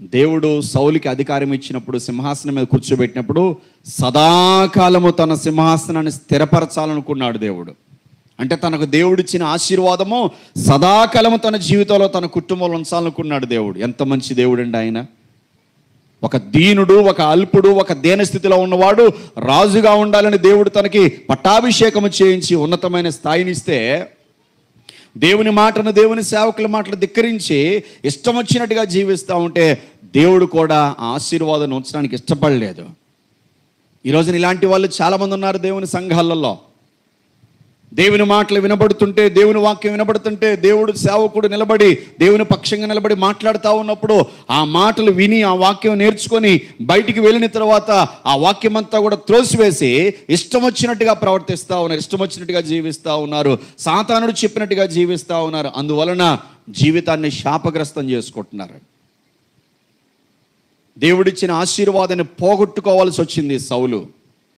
దేవుడు సౌలుకి అధికారం ఇచ్చినప్పుడు, సింహాసనం మీద కూర్చోబెట్టినప్పుడు సదాకాలము తన సింహాసనాన్ని స్థిరపరచాలనుకున్నాడు దేవుడు. అంటే తనకు దేవుడిచ్చిన ఆశీర్వాదము సదాకాలము తన జీవితంలో, తన కుటుంబంలో ఉంచాలనుకున్నాడు దేవుడు. ఎంత మంచి దేవుడు అండి ఆయన. ఒక దీనుడు, ఒక అల్పుడు, ఒక దీనస్థితిలో ఉన్నవాడు రాజుగా ఉండాలని దేవుడు తనకి పట్టాభిషేకము చేయించి ఉన్నతమైన స్థాయినిస్తే, దేవుని మాటను, దేవుని సేవకుల మాటలు ధిక్కరించి ఇష్టం వచ్చినట్టుగా జీవిస్తూ ఉంటే దేవుడు కూడా ఆశీర్వాదాన్ని ఉంచడానికి ఇష్టపడలేదు. ఈరోజున ఇలాంటి వాళ్ళు చాలామంది ఉన్నారు దేవుని సంఘాలలో. దేవుని మాటలు వినబడుతుంటే, దేవుని వాక్యం వినబడుతుంటే, దేవుడు సేవకుడు నిలబడి దేవుని పక్షంగా నిలబడి మాట్లాడుతూ ఉన్నప్పుడు ఆ మాటలు విని, ఆ వాక్యం నేర్చుకొని బయటికి వెళ్ళిన తర్వాత ఆ వాక్యం అంతా కూడా త్రోసివేసి ఇష్టం వచ్చినట్టుగా ప్రవర్తిస్తూ ఉన్నారు, ఇష్టం వచ్చినట్టుగా జీవిస్తూ ఉన్నారు, సాతానుడు చెప్పినట్టుగా జీవిస్తూ ఉన్నారు. అందువలన జీవితాన్ని శాపగ్రస్తం చేసుకుంటున్నారు. దేవుడిచ్చిన ఆశీర్వాదాన్ని పోగొట్టుకోవాల్సి వచ్చింది సౌలు.